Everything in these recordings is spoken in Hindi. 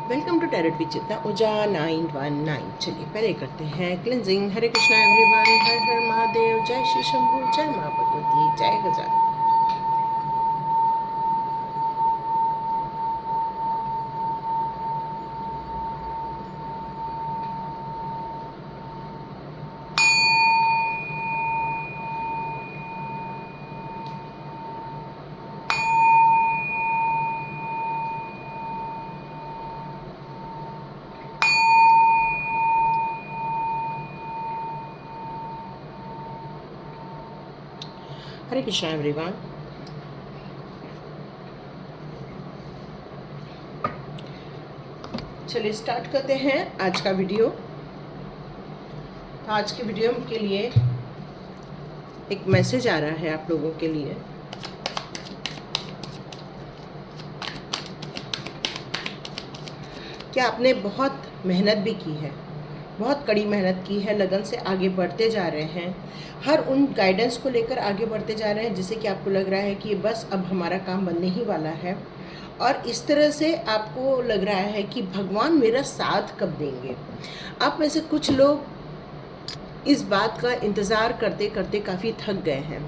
वेलकम टू टैरोट विद चित्ता ऊर्जा 919। चलिए पहले करते हैं क्लिनजिंग। हरे कृष्णा एवरीवन, हर हर महादेव, जय श्री शंभू, जय माँ भगवती, जय गजानन। हरे कृष्णा एवरीवन। चलिए स्टार्ट करते हैं आज का वीडियो। तो आज के वीडियो के लिए एक मैसेज आ रहा है आप लोगों के लिए। क्या आपने बहुत मेहनत भी की है, बहुत कड़ी मेहनत की है, लगन से आगे बढ़ते जा रहे हैं, हर उन गाइडेंस को लेकर आगे बढ़ते जा रहे हैं जिससे कि आपको लग रहा है कि बस अब हमारा काम बनने ही वाला है, और इस तरह से आपको लग रहा है कि भगवान मेरा साथ कब देंगे। आप में से कुछ लोग इस बात का इंतज़ार करते करते काफ़ी थक गए हैं,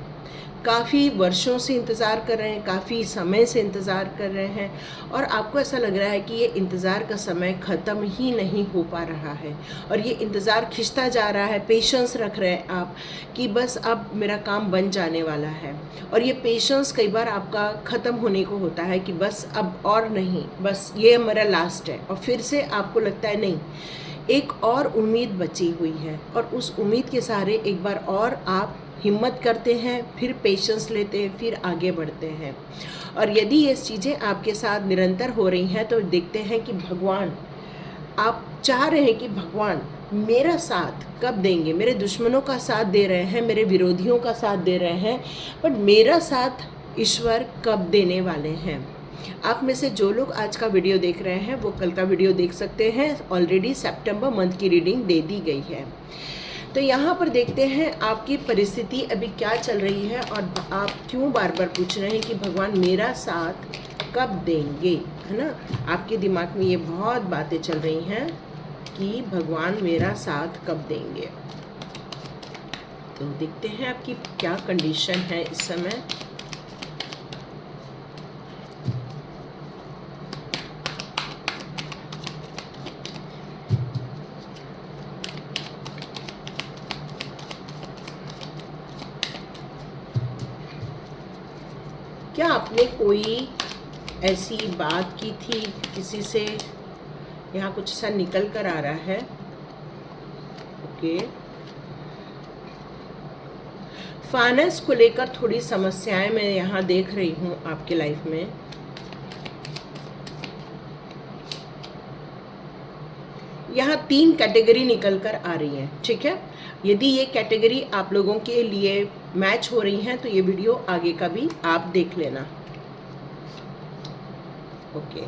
काफ़ी वर्षों से इंतज़ार कर रहे हैं, काफ़ी समय से इंतज़ार कर रहे हैं, और आपको ऐसा लग रहा है कि ये इंतज़ार का समय ख़त्म ही नहीं हो पा रहा है, और ये इंतज़ार खिंचता जा रहा है। पेशेंस रख रहे हैं आप कि बस अब मेरा काम बन जाने वाला है, और ये पेशेंस कई बार आपका ख़त्म होने को होता है कि बस अब और नहीं, बस ये मेरा लास्ट है, और फिर से आपको लगता है नहीं, एक और उम्मीद बची हुई है, और उस उम्मीद के सहारे एक बार और आप हिम्मत करते हैं, फिर पेशेंस लेते हैं, फिर आगे बढ़ते हैं। और यदि ये चीज़ें आपके साथ निरंतर हो रही हैं तो देखते हैं कि भगवान, आप चाह रहे हैं कि भगवान मेरा साथ कब देंगे। मेरे दुश्मनों का साथ दे रहे हैं, मेरे विरोधियों का साथ दे रहे हैं, पर मेरा साथ ईश्वर कब देने वाले हैं। आप में से जो लोग आज का वीडियो देख रहे हैं वो कल का वीडियो देख सकते हैं। ऑलरेडी सितंबर मंथ की रीडिंग दे दी गई है। तो यहाँ पर देखते हैं आपकी परिस्थिति अभी क्या चल रही है, और आप क्यों बार बार पूछ रहे हैं कि भगवान मेरा साथ कब देंगे, है ना। आपके दिमाग में ये बहुत बातें चल रही हैं कि भगवान मेरा साथ कब देंगे। तो देखते हैं आपकी क्या कंडीशन है इस समय। क्या आपने कोई ऐसी बात की थी किसी से, यहाँ कुछ सा निकल कर आ रहा है। ओके, फाइनेंस को लेकर थोड़ी समस्याएं मैं यहाँ देख रही हूँ आपके लाइफ में। यहाँ 3 कैटेगरी निकल कर आ रही है, ठीक है। यदि ये कैटेगरी आप लोगों के लिए मैच हो रही हैं तो ये वीडियो आगे का भी आप देख लेना। ओके,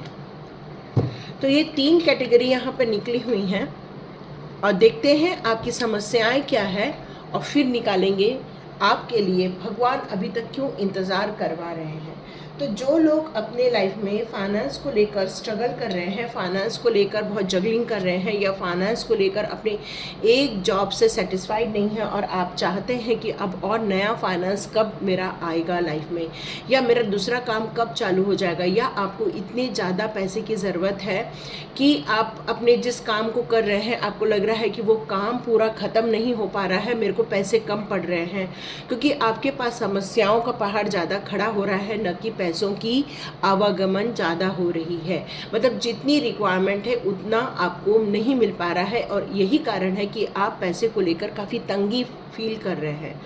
तो ये 3 कैटेगरी यहाँ पर निकली हुई हैं, और देखते हैं आपकी समस्याएं क्या है, और फिर निकालेंगे आपके लिए भगवान अभी तक क्यों इंतज़ार करवा रहे हैं। तो जो लोग अपने लाइफ में फाइनेंस को लेकर स्ट्रगल कर रहे हैं, फाइनेंस को लेकर बहुत जगलिंग कर रहे हैं, या फाइनेंस को लेकर अपने एक जॉब से सेटिस्फाइड नहीं है, और आप चाहते हैं कि अब और नया फाइनेंस कब मेरा आएगा लाइफ में, या मेरा दूसरा काम कब चालू हो जाएगा, या आपको इतनी ज़्यादा पैसे की ज़रूरत है कि आप अपने जिस काम को कर रहे हैं आपको लग रहा है कि वो काम पूरा ख़त्म नहीं हो पा रहा है, मेरे को पैसे कम पड़ रहे हैं, क्योंकि आपके पास समस्याओं का पहाड़ ज़्यादा खड़ा हो रहा है, न कि पैसों की आवागमन ज़्यादा हो रही है। मतलब जितनी रिक्वायरमेंट है उतना आपको नहीं मिल पा रहा है, और यही कारण है कि आप पैसे को लेकर काफ़ी तंगी फील कर रहे हैं।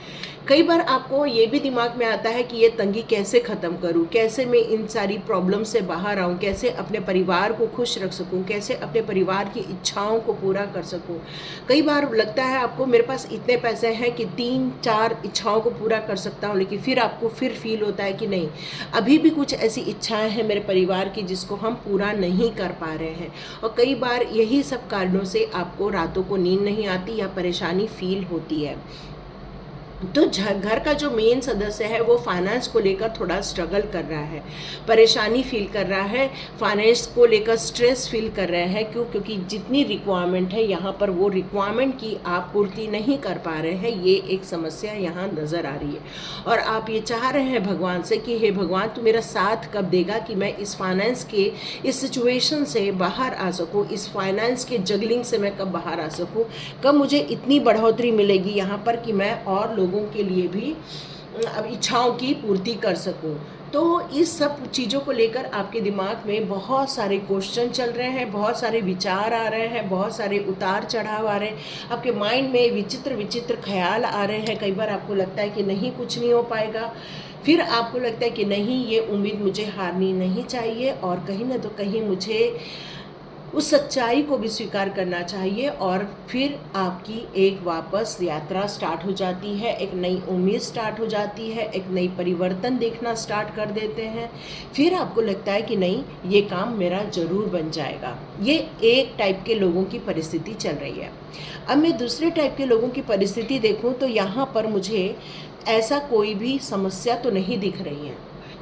कई बार आपको ये भी दिमाग में आता है कि ये तंगी कैसे ख़त्म करूँ, कैसे मैं इन सारी प्रॉब्लम से बाहर आऊँ, कैसे अपने परिवार को खुश रख सकूँ, कैसे अपने परिवार की इच्छाओं को पूरा कर सकूँ। कई बार लगता है आपको मेरे पास इतने पैसे हैं कि 3-4 इच्छाओं को पूरा कर सकता हूँ, लेकिन फिर आपको फिर फील होता है कि नहीं, अभी भी कुछ ऐसी इच्छाएं हैं मेरे परिवार की जिसको हम पूरा नहीं कर पा रहे हैं। और कई बार यही सब कारणों से आपको रातों को नींद नहीं आती या परेशानी फील होती है। तो घर का जो मेन सदस्य है वो फाइनेंस को लेकर थोड़ा स्ट्रगल कर रहा है, परेशानी फील कर रहा है, फाइनेंस को लेकर स्ट्रेस फील कर रहे हैं। क्यों? क्योंकि जितनी रिक्वायरमेंट है यहाँ पर वो रिक्वायरमेंट की आप पूर्ति नहीं कर पा रहे हैं, ये एक समस्या यहाँ नज़र आ रही है। और आप ये चाह रहे हैं भगवान से कि हे भगवान, तू मेरा साथ कब देगा कि मैं इस फाइनेंस के इस सिचुएशन से बाहर आ सकूँ, इस फाइनेंस के जगलिंग से मैं कब बाहर आ सकूँ, कब मुझे इतनी बढ़ोतरी मिलेगी यहाँ पर कि मैं और लोगों के लिए भी अब इच्छाओं की पूर्ति कर सकूं। तो इस सब चीज़ों को लेकर आपके दिमाग में बहुत सारे क्वेश्चन चल रहे हैं, बहुत सारे विचार आ रहे हैं, बहुत सारे उतार चढ़ाव आ रहे हैं, आपके माइंड में विचित्र विचित्र ख्याल आ रहे हैं। कई बार आपको लगता है कि नहीं, कुछ नहीं हो पाएगा, फिर आपको लगता है कि नहीं, ये उम्मीद मुझे हारनी नहीं चाहिए और कहीं ना तो कहीं मुझे उस सच्चाई को भी स्वीकार करना चाहिए। और फिर आपकी एक वापस यात्रा स्टार्ट हो जाती है, एक नई उम्मीद स्टार्ट हो जाती है, एक नई परिवर्तन देखना स्टार्ट कर देते हैं। फिर आपको लगता है कि नहीं, ये काम मेरा ज़रूर बन जाएगा। ये एक टाइप के लोगों की परिस्थिति चल रही है। अब मैं दूसरे टाइप के लोगों की परिस्थिति देखूं तो यहाँ पर मुझे ऐसा कोई भी समस्या तो नहीं दिख रही है,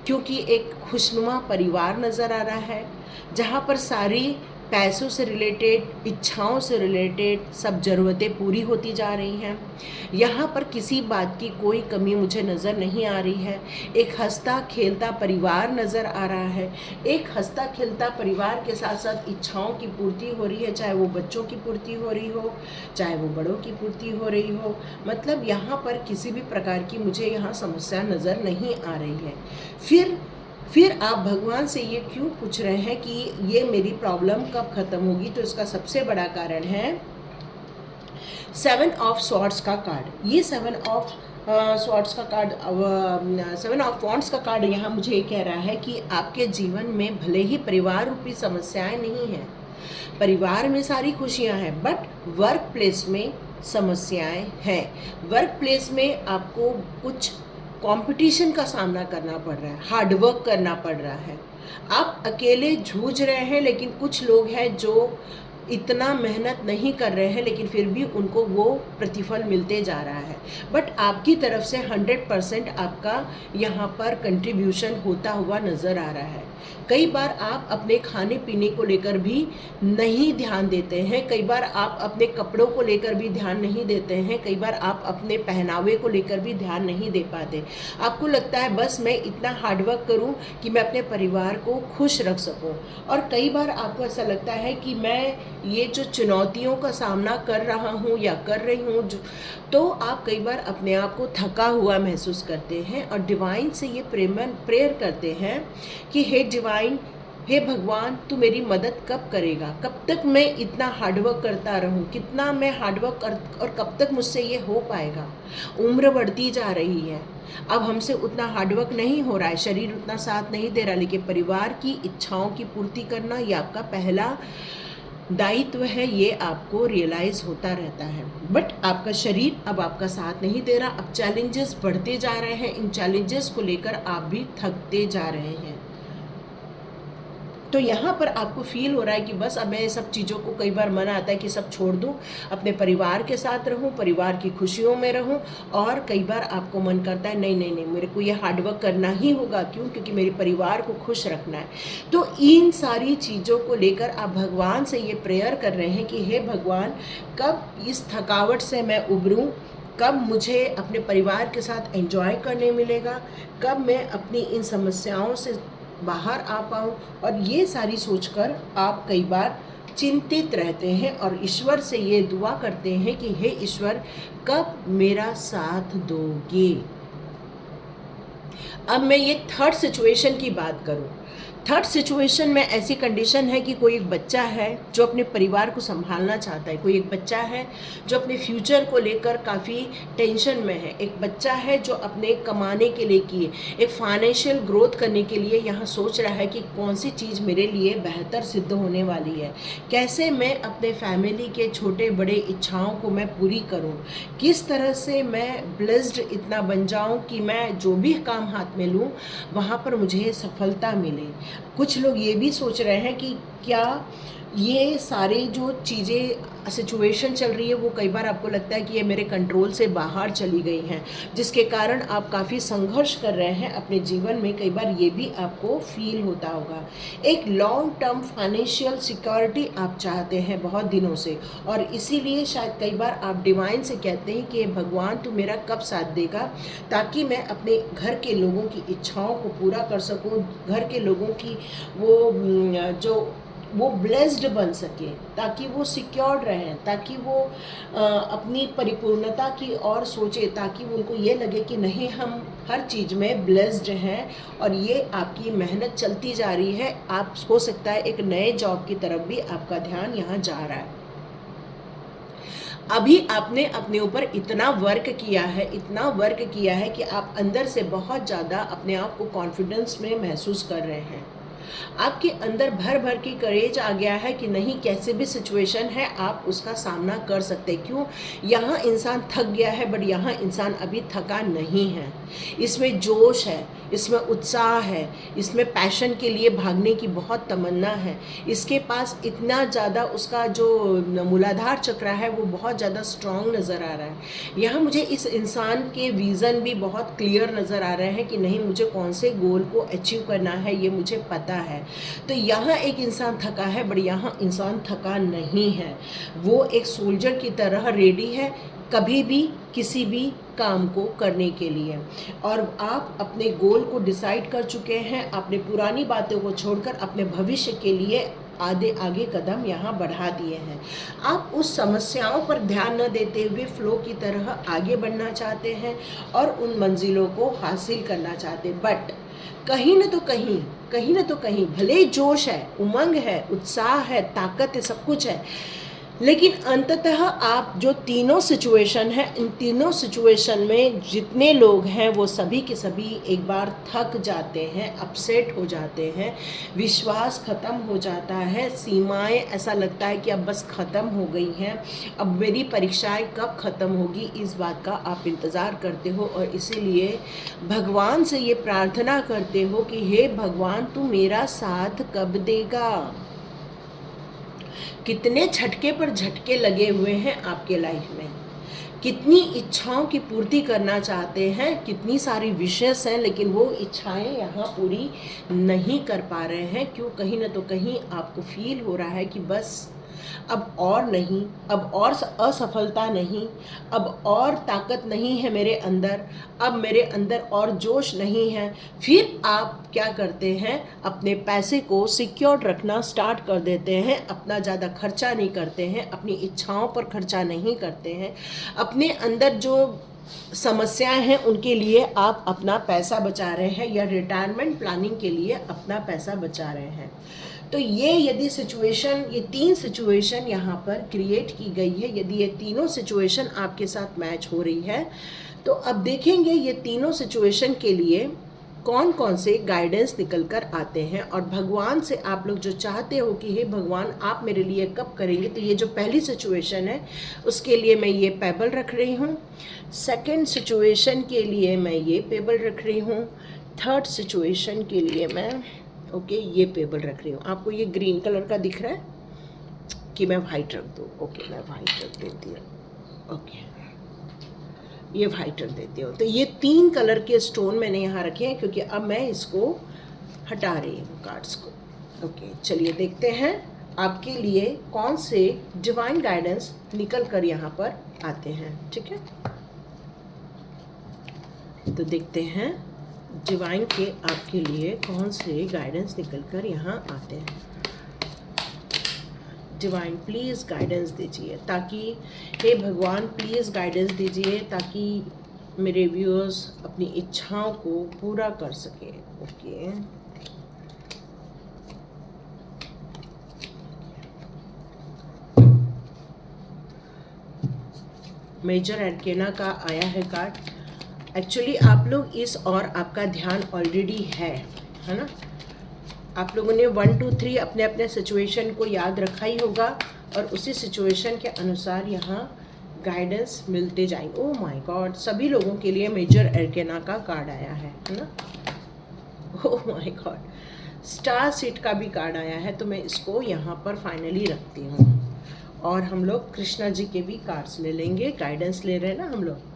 क्योंकि एक खुशनुमा परिवार नज़र आ रहा है जहाँ पर सारी पैसों से रिलेटेड, इच्छाओं से रिलेटेड सब ज़रूरतें पूरी होती जा रही हैं। यहाँ पर किसी बात की कोई कमी मुझे नज़र नहीं आ रही है। एक हंसता खेलता परिवार नज़र आ रहा है। एक हंसता खेलता परिवार के साथ साथ इच्छाओं की पूर्ति हो रही है, चाहे वो बच्चों की पूर्ति हो रही हो, चाहे वो बड़ों की पूर्ति हो रही हो। मतलब यहाँ पर किसी भी प्रकार की मुझे यहाँ समस्या नज़र नहीं आ रही है। फिर आप भगवान से ये क्यों पूछ रहे हैं कि ये मेरी प्रॉब्लम कब ख़त्म होगी? तो इसका सबसे बड़ा कारण है 7 ऑफ स्वॉर्ड्स का कार्ड। ये 7 ऑफ स्वॉर्ड्स का कार्ड, 7 ऑफ वॉन्ड्स का कार्ड यहाँ मुझे ये कह रहा है कि आपके जीवन में भले ही परिवार रूपी समस्याएं नहीं हैं, परिवार में सारी खुशियाँ हैं, बट वर्क प्लेस में समस्याएं हैं। वर्क प्लेस में आपको कुछ कंपटीशन का सामना करना पड़ रहा है, हार्ड वर्क करना पड़ रहा है। आप अकेले जूझ रहे हैं, लेकिन कुछ लोग हैं जो इतना मेहनत नहीं कर रहे हैं, लेकिन फिर भी उनको वो प्रतिफल मिलते जा रहा है। बट आपकी तरफ से 100% आपका यहाँ पर कंट्रीब्यूशन होता हुआ नज़र आ रहा है। कई बार आप अपने खाने पीने को लेकर भी नहीं ध्यान देते हैं, कई बार आप अपने कपड़ों को लेकर भी ध्यान नहीं देते हैं, कई बार आप अपने पहनावे को लेकर भी ध्यान नहीं दे पाते। आपको लगता है बस मैं इतना हार्डवर्क करूं कि मैं अपने परिवार को खुश रख सकूं। और कई बार आपको ऐसा लगता है कि मैं ये जो चुनौतियों का सामना कर रहा हूँ या कर रही हूँ, तो आप कई बार अपने आप को थका हुआ महसूस करते हैं और डिवाइन से ये प्रेयर करते हैं कि हे डिवाइन, हे भगवान, तू मेरी मदद कब करेगा? कब तक मैं इतना हार्डवर्क करता रहूं? कितना मैं हार्डवर्क और कब तक मुझसे ये हो पाएगा? उम्र बढ़ती जा रही है, अब हमसे उतना हार्डवर्क नहीं हो रहा है, शरीर उतना साथ नहीं दे रहा, लेकिन परिवार की इच्छाओं की पूर्ति करना ये आपका पहला दायित्व है, ये आपको रियलाइज़ होता रहता है। बट आपका शरीर अब आपका साथ नहीं दे रहा, अब चैलेंजेस बढ़ते जा रहे हैं, इन चैलेंजेस को लेकर आप भी थकते जा रहे हैं। तो यहाँ पर आपको फील हो रहा है कि बस अब मैं सब चीज़ों को, कई बार मन आता है कि सब छोड़ दूँ, अपने परिवार के साथ रहूँ, परिवार की खुशियों में रहूँ। और कई बार आपको मन करता है नहीं नहीं नहीं, मेरे को ये हार्डवर्क करना ही होगा। क्यों? क्योंकि मेरे परिवार को खुश रखना है। तो इन सारी चीज़ों को लेकर आप भगवान से ये प्रेयर कर रहे हैं कि हे भगवान, कब इस थकावट से मैं उभरूँ, कब मुझे अपने परिवार के साथ एंजॉय करने मिलेगा, कब मैं अपनी इन समस्याओं से बाहर आ पाऊँ। और ये सारी सोचकर आप कई बार चिंतित रहते हैं और ईश्वर से ये दुआ करते हैं कि हे ईश्वर, कब मेरा साथ दोगे? अब मैं ये थर्ड सिचुएशन की बात करूं। थर्ड सिचुएशन में ऐसी कंडीशन है कि कोई एक बच्चा है जो अपने परिवार को संभालना चाहता है, कोई एक बच्चा है जो अपने फ्यूचर को लेकर काफ़ी टेंशन में है, एक बच्चा है जो अपने कमाने के लिए किए, एक फाइनेंशियल ग्रोथ करने के लिए यहाँ सोच रहा है कि कौन सी चीज़ मेरे लिए बेहतर सिद्ध होने वाली है, कैसे मैं अपने फैमिली के छोटे बड़े इच्छाओं को मैं पूरी करूँ, किस तरह से मैं ब्लेस्ड इतना बन जाऊँ कि मैं जो भी काम हाथ में लूँ वहाँ पर मुझे सफलता मिले। कुछ लोग ये भी सोच रहे हैं कि क्या ये सारी जो चीज़ें सिचुएशन चल रही है वो कई बार आपको लगता है कि ये मेरे कंट्रोल से बाहर चली गई हैं, जिसके कारण आप काफ़ी संघर्ष कर रहे हैं अपने जीवन में। कई बार ये भी आपको फील होता होगा। एक लॉन्ग टर्म फाइनेंशियल सिक्योरिटी आप चाहते हैं बहुत दिनों से, और इसीलिए शायद कई बार आप डिवाइन से कहते हैं कि भगवान तू मेरा कब साथ देगा, ताकि मैं अपने घर के लोगों की इच्छाओं को पूरा कर सकूं, घर के लोगों की वो ब्लेस्ड बन सके, ताकि वो सिक्योर्ड रहें, ताकि वो अपनी परिपूर्णता की ओर सोचे, ताकि उनको ये लगे कि नहीं हम हर चीज़ में ब्लेस्ड हैं। और ये आपकी मेहनत चलती जा रही है। आप हो सकता है एक नए जॉब की तरफ भी आपका ध्यान यहाँ जा रहा है। अभी आपने अपने ऊपर इतना वर्क किया है, इतना वर्क किया है कि आप अंदर से बहुत ज़्यादा अपने आप को कॉन्फिडेंस में महसूस कर रहे हैं। आपके अंदर भर भर की करेज आ गया है कि नहीं, कैसे भी सिचुएशन है आप उसका सामना कर सकते। क्यों? यहाँ इंसान थक गया है, बट यहाँ इंसान अभी थका नहीं है। इसमें जोश है, इसमें उत्साह है, इसमें पैशन के लिए भागने की बहुत तमन्ना है। इसके पास इतना ज़्यादा उसका जो मूलाधार चक्र है वो बहुत ज़्यादा स्ट्रॉन्ग नज़र आ रहा है। यहाँ मुझे इस इंसान के विज़न भी बहुत क्लियर नज़र आ रहे हैं कि नहीं, मुझे कौन से गोल को अचीव करना है ये मुझे पता है। तो यहाँ एक इंसान थका है, बट यहाँ इंसान थका नहीं है। वो एक सोल्जर की तरह रेडी है कभी भी किसी भी काम को करने के लिए। और आप अपने गोल को डिसाइड कर चुके हैं, अपने पुरानी बातों को छोड़कर अपने भविष्य के लिए आगे कदम यहाँ बढ़ा दिए हैं। आप उस समस्याओं पर ध्यान न देते हुए फ्लो की तरह आगे बढ़ना चाहते हैं और उन मंजिलों को हासिल करना चाहते हैं। बट कहीं न तो कहीं भले जोश है, उमंग है, उत्साह है, ताकत है, सब कुछ है, लेकिन अंततः आप जो तीनों सिचुएशन है, इन तीनों सिचुएशन में जितने लोग हैं वो सभी के सभी एक बार थक जाते हैं, अपसेट हो जाते हैं, विश्वास ख़त्म हो जाता है, सीमाएं ऐसा लगता है कि अब बस ख़त्म हो गई हैं, अब मेरी परीक्षाएं कब ख़त्म होगी, इस बात का आप इंतज़ार करते हो। और इसीलिए भगवान से ये प्रार्थना करते हो कि हे भगवान, तू मेरा साथ कब देगा। कितने झटके पर झटके लगे हुए हैं आपके लाइफ में, कितनी इच्छाओं की पूर्ति करना चाहते हैं, कितनी सारी विशेष हैं, लेकिन वो इच्छाएं यहाँ पूरी नहीं कर पा रहे हैं। क्यों? कहीं ना तो कहीं आपको फील हो रहा है कि बस अब और नहीं, अब और असफलता नहीं, अब और ताकत नहीं है मेरे अंदर, अब मेरे अंदर और जोश नहीं है। फिर आप क्या करते हैं? अपने पैसे को सिक्योर्ड रखना स्टार्ट कर देते हैं, अपना ज़्यादा खर्चा नहीं करते हैं, अपनी इच्छाओं पर खर्चा नहीं करते हैं, अपने अंदर जो समस्याएं हैं उनके लिए आप अपना पैसा बचा रहे हैं, या रिटायरमेंट प्लानिंग के लिए अपना पैसा बचा रहे हैं। तो ये यदि सिचुएशन, ये 3 सिचुएशन यहाँ पर क्रिएट की गई है, यदि ये तीनों सिचुएशन आपके साथ मैच हो रही है, तो अब देखेंगे ये तीनों सिचुएशन के लिए कौन कौन से गाइडेंस निकल कर आते हैं। और भगवान से आप लोग जो चाहते हो कि हे भगवान आप मेरे लिए कब करेंगे, तो ये जो पहली सिचुएशन है उसके लिए मैं ये पेबल रख रही हूँ, सेकंड सिचुएशन के लिए मैं ये पेबल रख रही हूँ, थर्ड सिचुएशन के लिए मैं ये पेबल रख रही हूँ। आपको ये ग्रीन कलर का दिख रहा है कि मैं वाइट रख दूँ? मैं वाइट रख देती हूँ। ये वाइट रख देती हूँ। तो ये 3 कलर के स्टोन मैंने यहाँ रखे हैं, क्योंकि अब मैं इसको हटा रही हूँ कार्ड्स को। चलिए देखते हैं आपके लिए कौन से डिवाइन गाइडेंस निकल कर यहाँ पर आते हैं। ठीक है, तो देखते हैं डिवाइन के आपके लिए कौन से गाइडेंस निकल कर यहाँ आते हैं। डिवाइन प्लीज़ गाइडेंस दीजिए, ताकि हे भगवान प्लीज़ गाइडेंस दीजिए, ताकि मेरे व्यूअर्स अपनी इच्छाओं को पूरा कर सके। मेजर एरकेना का आया है कार्ड। एक्चुअली आप लोग इस और आपका ध्यान ऑलरेडी है ना। आप लोगों ने 1 2 3 अपने अपने सिचुएशन को याद रखा ही होगा, और उसी सिचुएशन के अनुसार यहाँ गाइडेंस मिलते जाएंगे। ओह माय गॉड, सभी लोगों के लिए मेजर एरकेना का कार्ड आया है ना। Oh my God, star seat का भी कार्ड आया है, तो मैं इसको यहाँ पर फाइनली रखती हूँ। और हम लोग कृष्णा जी के भी कार्ड्स ले लेंगे, गाइडेंस ले रहे हैं ना हम लोग,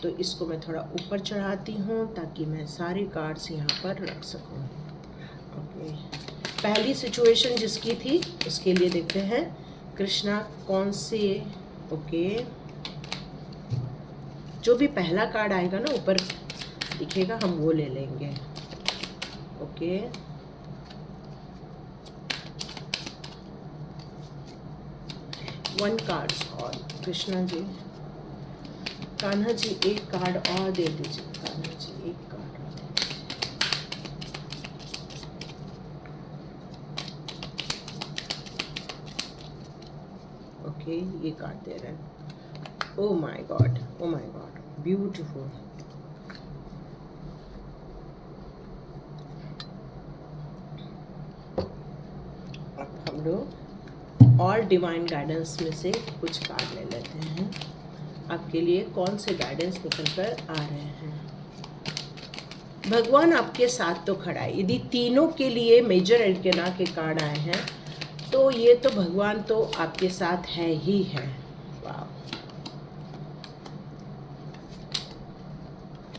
तो इसको मैं थोड़ा ऊपर चढ़ाती हूँ ताकि मैं सारे कार्ड्स यहाँ पर रख सकूँ। ओके, पहली सिचुएशन जिसकी थी उसके लिए देखते हैं कृष्णा कौन से, ओके, जो भी पहला कार्ड आएगा ना ऊपर दिखेगा हम वो ले लेंगे। ओके, वन कार्ड्स और कृष्णा जी, कान्हा जी एक कार्ड और दे दीजिए, कान्हा जी एक कार्ड और दे दीजिए। ओके, ये कार्ड दे रहे हैं। Oh my God, oh my God, beautiful. अब हम लोग और डिवाइन गाइडेंस में से कुछ कार्ड ले लेते हैं। आपके लिए कौन से गाइडेंस निकल कर आ रहे हैं? भगवान आपके साथ तो खड़ा है। यदि तीनों के लिए मेजर एरकाना के कार्ड आए हैं तो ये तो भगवान तो आपके साथ है ही है। वाह,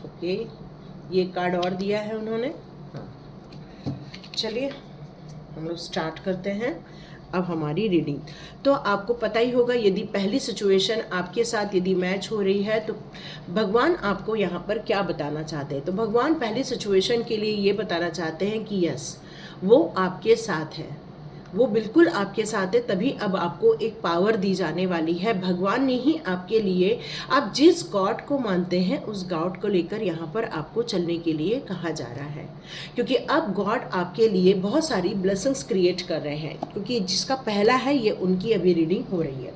ओके, ये कार्ड और दिया है उन्होंने। हाँ, चलिए हम लोग स्टार्ट करते हैं अब हमारी रीडिंग। तो आपको पता ही होगा, यदि पहली सिचुएशन आपके साथ यदि मैच हो रही है तो भगवान आपको यहाँ पर क्या बताना चाहते हैं। तो भगवान पहली सिचुएशन के लिए ये बताना चाहते हैं कि यस, वो आपके साथ है, वो बिल्कुल आपके साथ है। तभी अब आपको एक पावर दी जाने वाली है। भगवान ने ही आपके लिए, आप जिस गॉड को मानते हैं उस गॉड को लेकर यहाँ पर आपको चलने के लिए कहा जा रहा है, क्योंकि अब गॉड आपके लिए बहुत सारी ब्लेसिंग्स क्रिएट कर रहे हैं। क्योंकि जिसका पहला है ये उनकी अभी रीडिंग हो रही है।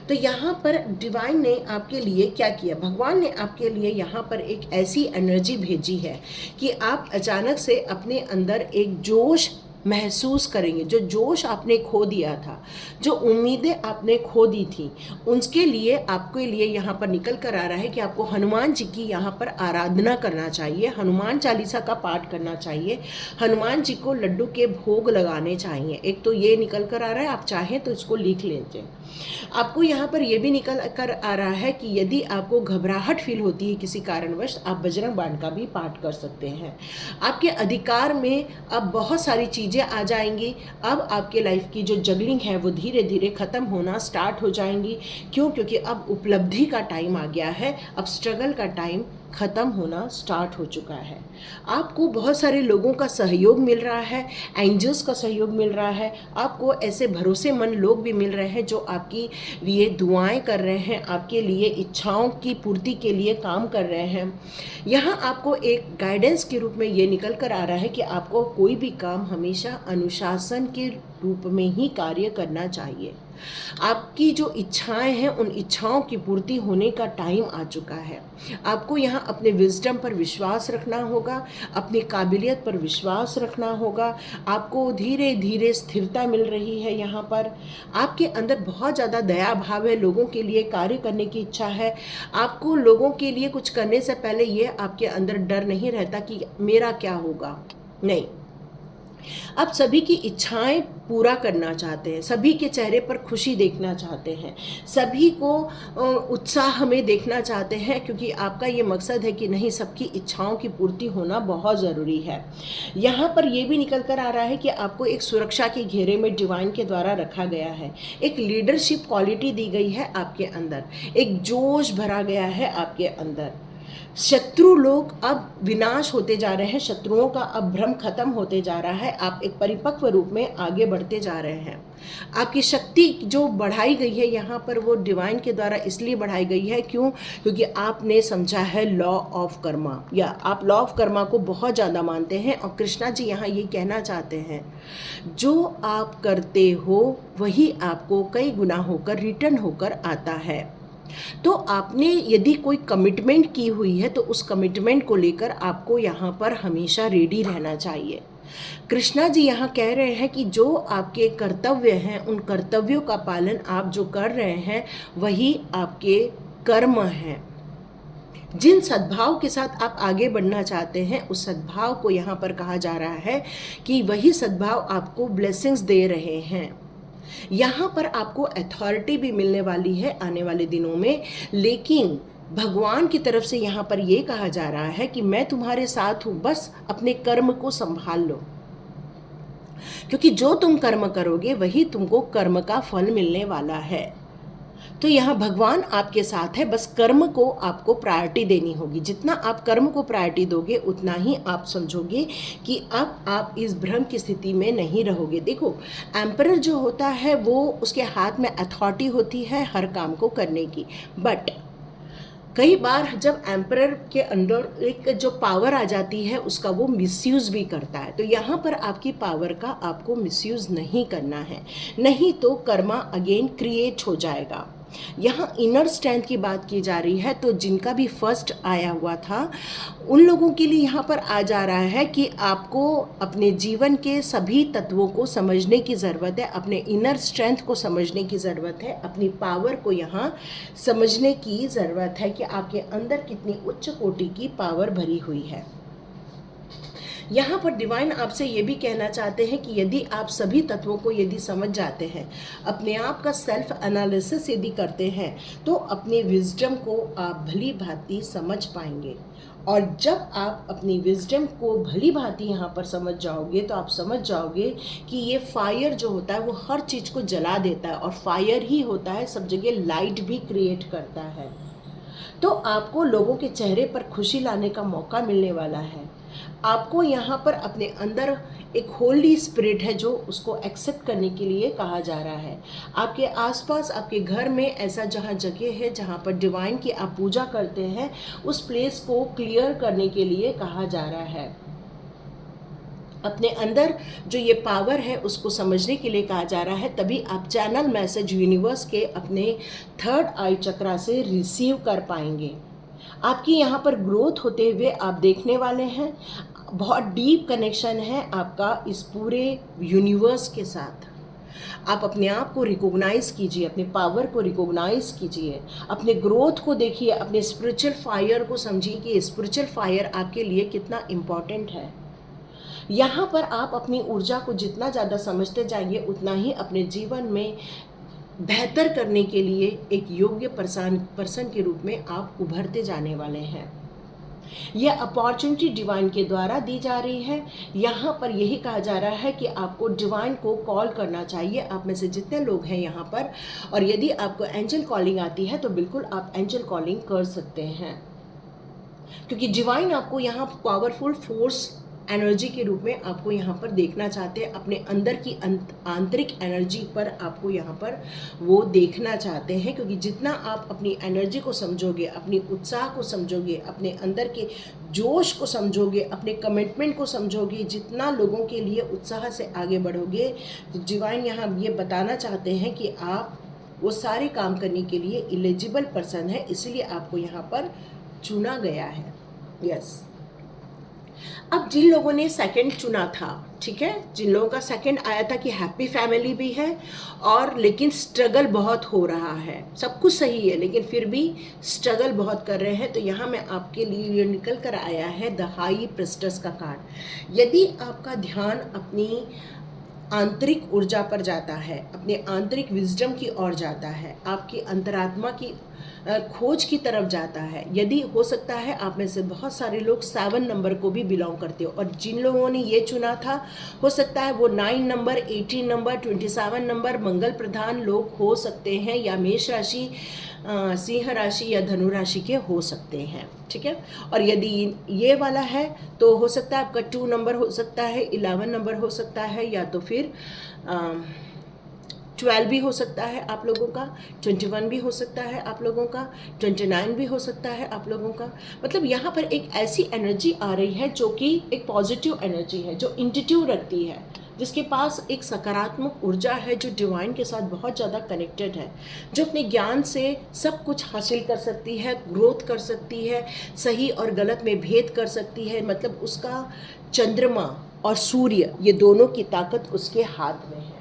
तो यहाँ पर डिवाइन ने आपके लिए क्या किया, भगवान ने आपके लिए यहाँ पर एक ऐसी एनर्जी भेजी है कि आप अचानक से अपने अंदर एक जोश महसूस करेंगे। जो जोश आपने खो दिया था, जो उम्मीदें आपने खो दी थी, उसके लिए आपके लिए यहाँ पर निकल कर आ रहा है कि आपको हनुमान जी की यहाँ पर आराधना करना चाहिए, हनुमान चालीसा का पाठ करना चाहिए, हनुमान जी को लड्डू के भोग लगाने चाहिए। एक तो ये निकल कर आ रहा है, आप चाहें तो इसको लिख लीजिए। आपको यहाँ पर यह भी निकल कर आ रहा है कि यदि आपको घबराहट फील होती है किसी कारणवश, आप बजरंग बाण का भी पाठ कर सकते हैं। आपके अधिकार में अब बहुत सारी चीज़ें आ जाएंगी। अब आपके लाइफ की जो जगलिंग है वो धीरे धीरे ख़त्म होना स्टार्ट हो जाएंगी। क्यों? क्योंकि अब उपलब्धि का टाइम आ गया है, अब स्ट्रगल का टाइम ख़त्म होना स्टार्ट हो चुका है। आपको बहुत सारे लोगों का सहयोग मिल रहा है, एंजल्स का सहयोग मिल रहा है, आपको ऐसे भरोसेमंद लोग भी मिल रहे हैं जो आपकी लिए दुआएं कर रहे हैं, आपके लिए इच्छाओं की पूर्ति के लिए काम कर रहे हैं। यहाँ आपको एक गाइडेंस के रूप में ये निकल कर आ रहा है कि आपको कोई भी काम हमेशा अनुशासन के रूप में ही कार्य करना चाहिए। आपकी जो इच्छाएं हैं उन इच्छाओं की पूर्ति होने का टाइम आ चुका है। आपको यहाँ अपने विजडम पर विश्वास रखना होगा, अपनी काबिलियत पर विश्वास रखना होगा। आपको धीरे धीरे स्थिरता मिल रही है। यहाँ पर आपके अंदर बहुत ज़्यादा दया भाव है, लोगों के लिए कार्य करने की इच्छा है। आपको लोगों के लिए कुछ करने से पहले ये आपके अंदर डर नहीं रहता कि मेरा क्या होगा, नहीं, आप सभी की इच्छाएं पूरा करना चाहते हैं, सभी के चेहरे पर खुशी देखना चाहते हैं, सभी को उत्साह में देखना चाहते हैं, क्योंकि आपका ये मकसद है कि नहीं, सबकी इच्छाओं की पूर्ति होना बहुत ज़रूरी है। यहाँ पर ये भी निकल कर आ रहा है कि आपको एक सुरक्षा के घेरे में डिवाइन के द्वारा रखा गया है, एक लीडरशिप क्वालिटी दी गई है आपके अंदर, एक जोश भरा गया है आपके अंदर। शत्रु लोग अब विनाश होते जा रहे हैं, शत्रुओं का अब भ्रम खत्म होते जा रहा है। आप एक परिपक्व रूप में आगे बढ़ते जा रहे हैं। आपकी शक्ति जो बढ़ाई गई है यहाँ पर, वो डिवाइन के द्वारा इसलिए बढ़ाई गई है, क्यों? क्योंकि आपने समझा है लॉ ऑफ कर्मा, या आप लॉ ऑफ कर्मा को बहुत ज़्यादा मानते हैं। और कृष्णा जी यहाँ ये कहना चाहते हैं, जो आप करते हो वही आपको कई गुना होकर रिटर्न होकर आता है। तो आपने यदि कोई कमिटमेंट की हुई है तो उस कमिटमेंट को लेकर आपको यहाँ पर हमेशा रेडी रहना चाहिए। कृष्णा जी यहाँ कह रहे हैं कि जो आपके कर्तव्य हैं, उन कर्तव्यों का पालन आप जो कर रहे हैं वही आपके कर्म हैं। जिन सद्भाव के साथ आप आगे बढ़ना चाहते हैं उस सद्भाव को यहाँ पर कहा जा रहा है कि वही सद्भाव आपको ब्लेसिंग्स दे रहे हैं। यहाँ पर आपको अथॉरिटी भी मिलने वाली है आने वाले दिनों में, लेकिन भगवान की तरफ से यहाँ पर ये कहा जा रहा है कि मैं तुम्हारे साथ हूँ, बस अपने कर्म को संभाल लो, क्योंकि जो तुम कर्म करोगे वही तुमको कर्म का फल मिलने वाला है। तो यहाँ भगवान आपके साथ है, बस कर्म को आपको प्रायोरिटी देनी होगी। जितना आप कर्म को प्रायोरिटी दोगे उतना ही आप समझोगे कि अब आप इस भ्रम की स्थिति में नहीं रहोगे। देखो, एम्परर जो होता है वो उसके हाथ में अथॉरिटी होती है हर काम को करने की, बट कई बार जब एम्परर के अंदर एक जो पावर आ जाती है उसका वो मिसयूज़ भी करता है। तो यहाँ पर आपकी पावर का आपको मिसयूज़ नहीं करना है, नहीं तो कर्मा अगेन क्रिएट हो जाएगा। यहाँ इनर स्ट्रेंथ की बात की जा रही है, तो जिनका भी फर्स्ट आया हुआ था उन लोगों के लिए यहाँ पर आ जा रहा है कि आपको अपने जीवन के सभी तत्वों को समझने की ज़रूरत है, अपने इनर स्ट्रेंथ को समझने की ज़रूरत है, अपनी पावर को यहाँ समझने की ज़रूरत है कि आपके अंदर कितनी उच्च कोटि की पावर भरी हुई है। यहाँ पर डिवाइन आपसे ये भी कहना चाहते हैं कि यदि आप सभी तत्वों को यदि समझ जाते हैं, अपने आप का सेल्फ एनालिसिस यदि करते हैं, तो अपने विजडम को आप भली भांति समझ पाएंगे। और जब आप अपनी विजडम को भली भांति यहाँ पर समझ जाओगे तो आप समझ जाओगे कि ये फायर जो होता है वो हर चीज़ को जला देता है, और फायर ही होता है सब जगह लाइट भी क्रिएट करता है। तो आपको लोगों के चेहरे पर खुशी लाने का मौका मिलने वाला है। आपको यहाँ पर अपने अंदर एक होली स्पिरिट है जो उसको एक्सेप्ट करने के लिए कहा जा रहा है। आपके आसपास आपके घर में ऐसा जहाँ जगह है जहाँ पर डिवाइन की आप पूजा करते हैं, उस प्लेस को क्लियर करने के लिए कहा जा रहा है। अपने अंदर जो ये पावर है उसको समझने के लिए कहा जा रहा है, तभी आप चैनल मैसेज यूनिवर्स के अपने थर्ड आई चक्रा से रिसीव कर पाएंगे। आपकी यहाँ पर ग्रोथ होते हुए आप देखने वाले हैं। बहुत डीप कनेक्शन है आपका इस पूरे यूनिवर्स के साथ। आप अपने आप को रिकॉग्नाइज कीजिए, अपने पावर को रिकॉग्नाइज कीजिए, अपने ग्रोथ को देखिए, अपने स्पिरिचुअल फायर को समझिए कि स्पिरिचुअल फायर आपके लिए कितना इम्पॉर्टेंट है। यहाँ पर आप अपनी ऊर्जा को जितना ज़्यादा समझते जाएंगे उतना ही अपने जीवन में बेहतर करने के लिए एक योग्य पर्सन के रूप में आप उभरते जाने वाले हैं। यह अपॉर्चुनिटी डिवाइन के द्वारा दी जा रही है। यहाँ पर यही कहा जा रहा है कि आपको डिवाइन को कॉल करना चाहिए। आप में से जितने लोग हैं यहाँ पर, और यदि आपको एंजल कॉलिंग आती है तो बिल्कुल आप एंजल कॉलिंग कर सकते हैं, क्योंकि डिवाइन आपको यहाँ पावरफुल फोर्स एनर्जी के रूप में आपको यहाँ पर देखना चाहते हैं। अपने अंदर की आंतरिक एनर्जी पर आपको यहाँ पर वो देखना चाहते हैं, क्योंकि जितना आप अपनी एनर्जी को समझोगे, अपनी उत्साह को समझोगे, अपने अंदर के जोश को समझोगे, अपने कमिटमेंट को समझोगे, जितना लोगों के लिए उत्साह से आगे बढ़ोगे, तो डिवाइन यहाँ ये बताना चाहते हैं कि आप वो सारे काम करने के लिए एलिजिबल पर्सन है, इसलिए आपको यहाँ पर चुना गया है। यस। अब जिन लोगों ने सेकंड चुना था, ठीक है, जिन लोगों का सेकंड आया था कि हैप्पी फैमिली भी है और लेकिन स्ट्रगल बहुत हो रहा है, सब कुछ सही है लेकिन फिर भी स्ट्रगल बहुत कर रहे हैं, तो यहाँ मैं आपके लिए ये निकल कर आया है द हाई प्रिस्टेस का कार्ड। यदि आपका ध्यान अपनी आंतरिक ऊर्जा पर जाता है, अपने आंतरिक विजडम की ओर जाता है, आपकी अंतरात्मा की खोज की तरफ जाता है, यदि हो सकता है आप में से बहुत सारे लोग 7 नंबर को भी बिलोंग करते हो, और जिन लोगों ने ये चुना था हो सकता है वो 9 नंबर, 18 नंबर, 27 नंबर मंगल प्रधान लोग हो सकते हैं, या मेष राशि, सिंह राशि या धनु राशि के हो सकते हैं, ठीक है। और यदि ये वाला है तो हो सकता है आपका 2 नंबर हो सकता है, 11 नंबर हो सकता है, या तो फिर 12 भी हो सकता है आप लोगों का, 21 भी हो सकता है आप लोगों का, 29 भी हो सकता है आप लोगों का। मतलब यहाँ पर एक ऐसी एनर्जी आ रही है जो कि एक पॉजिटिव एनर्जी है, जो इंट्यूटिव रखती है, जिसके पास एक सकारात्मक ऊर्जा है, जो डिवाइन के साथ बहुत ज़्यादा कनेक्टेड है, जो अपने ज्ञान से सब कुछ हासिल कर सकती है, ग्रोथ कर सकती है, सही और गलत में भेद कर सकती है। मतलब उसका चंद्रमा और सूर्य ये दोनों की ताकत उसके हाथ में है।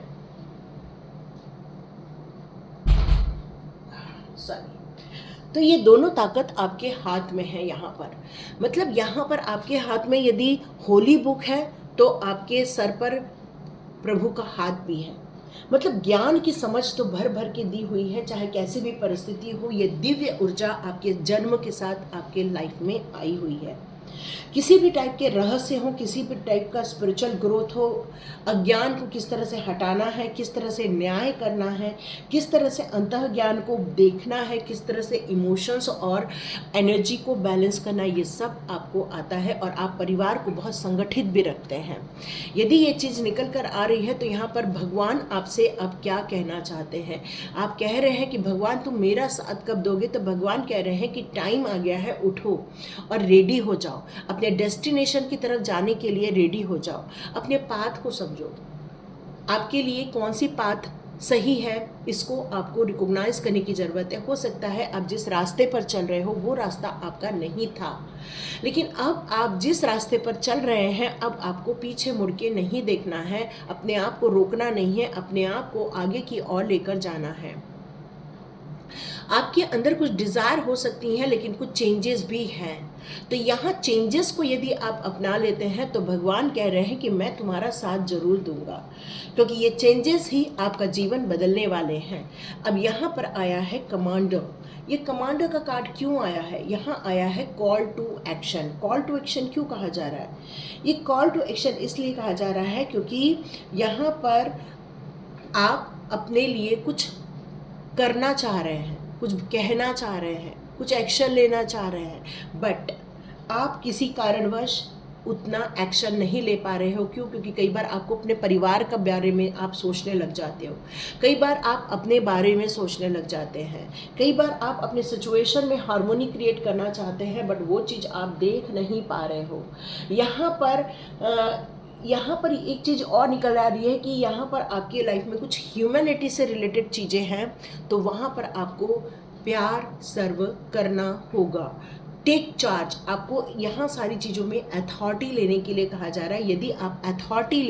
तो ये दोनों ताकत आपके हाथ में है यहाँ पर। मतलब यहाँ पर आपके हाथ में यदि होली बुक है तो आपके सर पर प्रभु का हाथ भी है। मतलब ज्ञान की समझ तो भर भर के दी हुई है, चाहे कैसी भी परिस्थिति हो, ये दिव्य ऊर्जा आपके जन्म के साथ आपके लाइफ में आई हुई है। किसी भी टाइप के रहस्य हो, किसी भी टाइप का स्पिरिचुअल ग्रोथ हो, अज्ञान को किस तरह से हटाना है, किस तरह से न्याय करना है, किस तरह से अंतः ज्ञान को देखना है, किस तरह से इमोशंस और एनर्जी को बैलेंस करना, ये सब आपको आता है और आप परिवार को बहुत संगठित भी रखते हैं। यदि ये चीज़ निकल कर आ रही है तो यहाँ पर भगवान आपसे अब क्या कहना चाहते हैं। आप कह रहे हैं कि भगवान तुम मेरा साथ कब दोगे, तो भगवान कह रहे हैं कि टाइम आ गया है, उठो और रेडी हो जाओ, अपने डेस्टिनेशन की तरफ जाने के लिए रेडी हो जाओ। अपने पाथ को समझो, आपके लिए कौन सी पाथ सही है, इसको आपको रिकॉग्नाइज करने की ज़रूरत है। हो सकता है आप जिस रास्ते पर चल रहे हो वो रास्ता आपका नहीं था, लेकिन अब आप जिस रास्ते पर चल रहे हैं अब आपको पीछे मुड़ के नहीं देखना है, अपने आप को रोकना नहीं है, अपने आप को आगे की ओर लेकर जाना है। आपके अंदर कुछ डिज़ायर हो सकती हैं लेकिन कुछ चेंजेस भी हैं। तो यहाँ चेंजेस को यदि आप अपना लेते हैं तो भगवान कह रहे हैं कि मैं तुम्हारा साथ जरूर दूंगा, क्योंकि ये चेंजेस ही आपका जीवन बदलने वाले हैं। अब यहाँ पर आया है कमांडर। ये कमांडर का कार्ड क्यों आया है? यहाँ आया है call to action. Call to action क्यों कहा जा रहा है? ये कॉल टू एक्शन इसलिए कहा जा रहा है क्योंकि यहाँ पर आप अपने लिए कुछ करना चाह रहे हैं, कुछ कहना चाह रहे हैं, कुछ एक्शन लेना चाह रहे हैं, बट आप किसी कारणवश उतना एक्शन नहीं ले पा रहे हो। क्यों? क्योंकि कई बार आपको अपने परिवार के बारे में आप सोचने लग जाते हो, कई बार आप अपने बारे में सोचने लग जाते हैं, कई बार आप अपने सिचुएशन में हार्मोनी क्रिएट करना चाहते हैं, बट वो चीज़ आप देख नहीं पा रहे हो। यहाँ पर एक चीज़ और निकल आ रही है कि यहाँ पर आपकी लाइफ में कुछ ह्यूमैनिटी से रिलेटेड चीज़ें हैं, तो वहाँ पर आपको प्यार सर्व करना होगा। टेक चार्ज, आपको यहाँ सारी चीज़ों में अथॉरिटी लेने के लिए कहा जा रहा है। यदि आप अथॉरिटी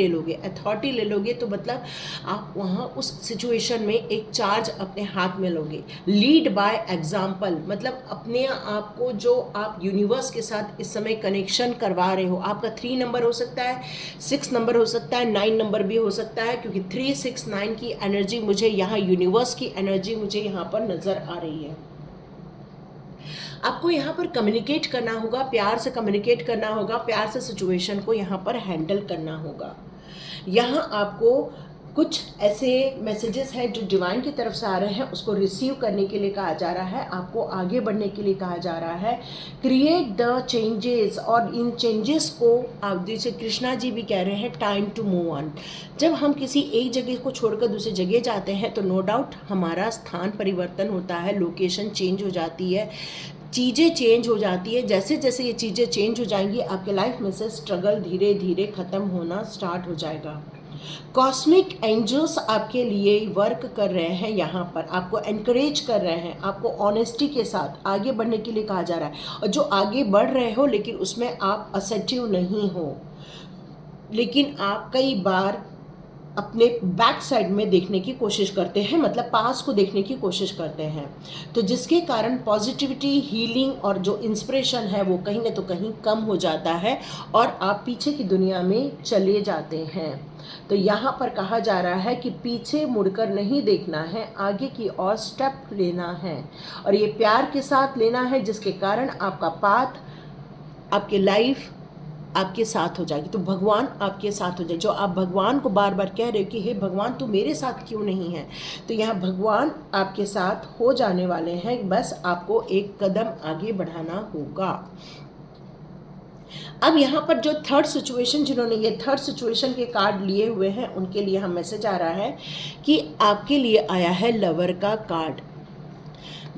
ले लोगे तो मतलब आप वहाँ उस सिचुएशन में एक चार्ज अपने हाथ में लोगे। लीड बाय एग्जाम्पल, मतलब अपने आप को जो आप यूनिवर्स के साथ इस समय कनेक्शन करवा रहे हो। आपका 3 नंबर हो सकता है, 6 नंबर हो सकता है, 9 नंबर भी हो सकता है, क्योंकि 3, 6, 9 की एनर्जी मुझे यहाँ, यूनिवर्स की एनर्जी मुझे यहाँ पर नज़र आ रही है। आपको यहाँ पर कम्युनिकेट करना होगा, प्यार से कम्युनिकेट करना होगा, प्यार से सिचुएशन को यहाँ पर हैंडल करना होगा। यहाँ आपको कुछ ऐसे मैसेजेस हैं जो डिवाइन की तरफ से आ रहे हैं, उसको रिसीव करने के लिए कहा जा रहा है, आपको आगे बढ़ने के लिए कहा जा रहा है। क्रिएट द चेंजेस, और इन चेंजेस को आप जैसे कृष्णा जी भी कह रहे हैं, टाइम टू मूव ऑन। जब हम किसी एक जगह को छोड़कर दूसरी जगह जाते हैं तो नो डाउट हमारा स्थान परिवर्तन होता है, लोकेशन चेंज हो जाती है, चीज़ें चेंज हो जाती है। जैसे जैसे ये चीज़ें चेंज हो जाएंगी आपके लाइफ में से स्ट्रगल धीरे धीरे ख़त्म होना स्टार्ट हो जाएगा। कॉस्मिक एंजल्स आपके लिए वर्क कर रहे हैं, यहाँ पर आपको एनकरेज कर रहे हैं, आपको ऑनेस्टी के साथ आगे बढ़ने के लिए कहा जा रहा है। और जो आगे बढ़ रहे हो लेकिन उसमें आप असर्टिव नहीं हो, लेकिन आप कई बार अपने बैक साइड में देखने की कोशिश करते हैं, मतलब पास को देखने की कोशिश करते हैं, तो जिसके कारण पॉजिटिविटी, हीलिंग और जो इंस्पिरेशन है वो कहीं ना तो कहीं कम हो जाता है और आप पीछे की दुनिया में चले जाते हैं। तो यहाँ पर कहा जा रहा है कि पीछे मुड़कर नहीं देखना है, आगे की ओर स्टेप लेना है, और ये प्यार के साथ लेना है, जिसके कारण आपका पाथ, आपकी लाइफ आपके साथ हो जाएगी। तो भगवान आपके साथ हो जाए। जो आप भगवान को बार बार कह रहे हो कि हे भगवान तू मेरे साथ क्यों नहीं है, तो यहाँ भगवान आपके साथ हो जाने वाले हैं, बस आपको एक कदम आगे बढ़ाना होगा। अब यहाँ पर जो थर्ड सिचुएशन, जिन्होंने ये थर्ड सिचुएशन के कार्ड लिए हुए हैं, उनके लिए हम मैसेज आ रहा है कि आपके लिए आया है लवर का कार्ड,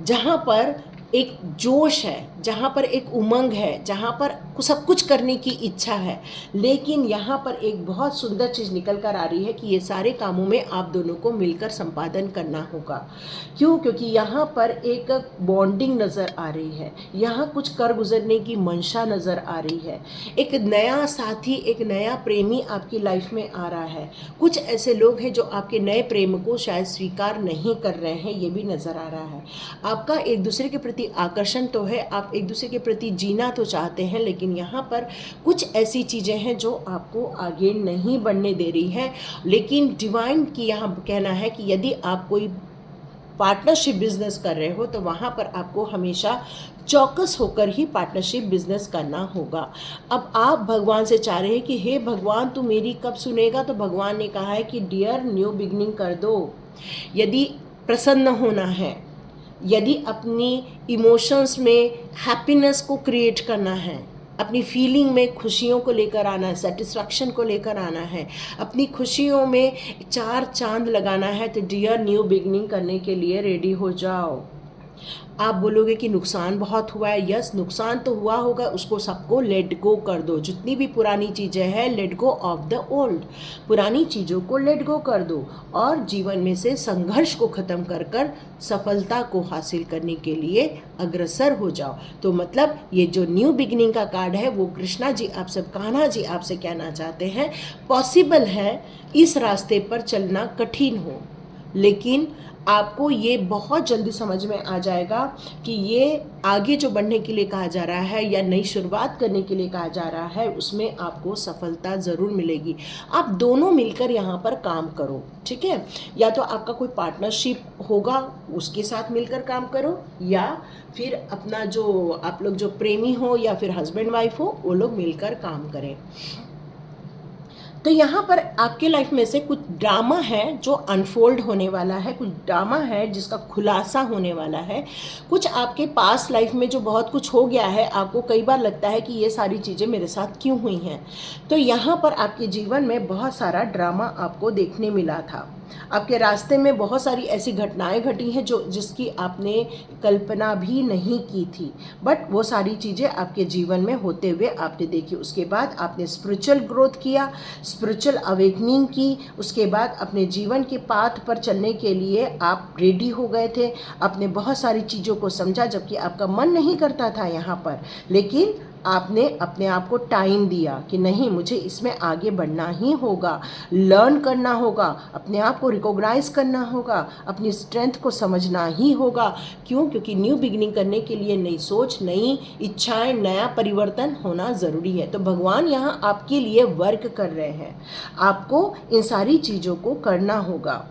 जहाँ पर एक जोश है, जहाँ पर एक उमंग है, जहाँ पर सब कुछ करने की इच्छा है, लेकिन यहाँ पर एक बहुत सुंदर चीज़ निकल कर आ रही है कि ये सारे कामों में आप दोनों को मिलकर संपादन करना होगा। क्यों? क्योंकि यहाँ पर एक बॉन्डिंग नज़र आ रही है, यहाँ कुछ कर गुजरने की मंशा नज़र आ रही है, एक नया साथी, एक नया प्रेमी आपकी लाइफ में आ रहा है। कुछ ऐसे लोग हैं जो आपके नए प्रेम को शायद स्वीकार नहीं कर रहे हैं, ये भी नज़र आ रहा है। आपका एक दूसरे के प्रति प्रति आकर्षण तो है, आप एक दूसरे के प्रति जीना तो चाहते हैं, लेकिन यहाँ पर कुछ ऐसी चीज़ें हैं जो आपको आगे नहीं बढ़ने दे रही है। लेकिन डिवाइन की यहाँ कहना है कि यदि आप कोई पार्टनरशिप बिजनेस कर रहे हो तो वहाँ पर आपको हमेशा चौकस होकर ही पार्टनरशिप बिजनेस करना होगा। अब आप भगवान से चाह रहे हैं कि हे भगवान तू मेरी कब सुनेगा, तो भगवान ने कहा है कि डियर न्यू बिगनिंग कर दो। यदि प्रसन्न होना है, यदि अपनी इमोशंस में हैप्पीनेस को क्रिएट करना है, अपनी फीलिंग में खुशियों को लेकर आना है, सेटिस्फैक्शन को लेकर आना है, अपनी खुशियों में चार चांद लगाना है, तो डियर न्यू बिगनिंग करने के लिए रेडी हो जाओ। आप बोलोगे कि नुकसान बहुत हुआ है, यस नुकसान तो हुआ होगा, उसको सबको लेट गो कर दो। जितनी भी पुरानी चीज़ें हैं, let go of the old, पुरानी चीज़ों को लेट गो कर दो और जीवन में से संघर्ष को ख़त्म कर कर सफलता को हासिल करने के लिए अग्रसर हो जाओ। तो मतलब ये जो न्यू बिगिनिंग का कार्ड है वो कृष्णा जी आप सब, कान्हा जी आपसे कहना चाहते हैं, पॉसिबल है इस रास्ते पर चलना कठिन हो, लेकिन आपको ये बहुत जल्दी समझ में आ जाएगा कि ये आगे जो बढ़ने के लिए कहा जा रहा है या नई शुरुआत करने के लिए कहा जा रहा है, उसमें आपको सफलता ज़रूर मिलेगी। आप दोनों मिलकर यहाँ पर काम करो, ठीक है। या तो आपका कोई पार्टनरशिप होगा, उसके साथ मिलकर काम करो, या फिर अपना जो आप लोग जो प्रेमी हो या फिर हस्बैंड वाइफ हो, वो लोग मिलकर काम करें। तो यहाँ पर आपके लाइफ में से कुछ ड्रामा है जो अनफोल्ड होने वाला है, कुछ ड्रामा है जिसका खुलासा होने वाला है। कुछ आपके पास लाइफ में जो बहुत कुछ हो गया है, आपको कई बार लगता है कि ये सारी चीज़ें मेरे साथ क्यों हुई हैं। तो यहाँ पर आपके जीवन में बहुत सारा ड्रामा आपको देखने मिला था। आपके रास्ते में बहुत सारी ऐसी घटनाएं घटी हैं जो जिसकी आपने कल्पना भी नहीं की थी, बट वो सारी चीज़ें आपके जीवन में होते हुए आपने देखी। उसके बाद आपने स्पिरिचुअल ग्रोथ किया, स्पिरिचुअल अवेकनिंग की, उसके बाद अपने जीवन के पाथ पर चलने के लिए आप रेडी हो गए थे। आपने बहुत सारी चीज़ों को समझा जबकि आपका मन नहीं करता था यहाँ पर, लेकिन आपने अपने आप को टाइम दिया कि नहीं, मुझे इसमें आगे बढ़ना ही होगा, लर्न करना होगा, अपने आप को रिकॉग्नाइज करना होगा, अपनी स्ट्रेंथ को समझना ही होगा। क्यों? क्योंकि न्यू बिगिनिंग करने के लिए नई सोच, नई इच्छाएं, नया परिवर्तन होना ज़रूरी है। तो भगवान यहाँ आपके लिए वर्क कर रहे हैं, आपको इन सारी चीज़ों को करना होगा,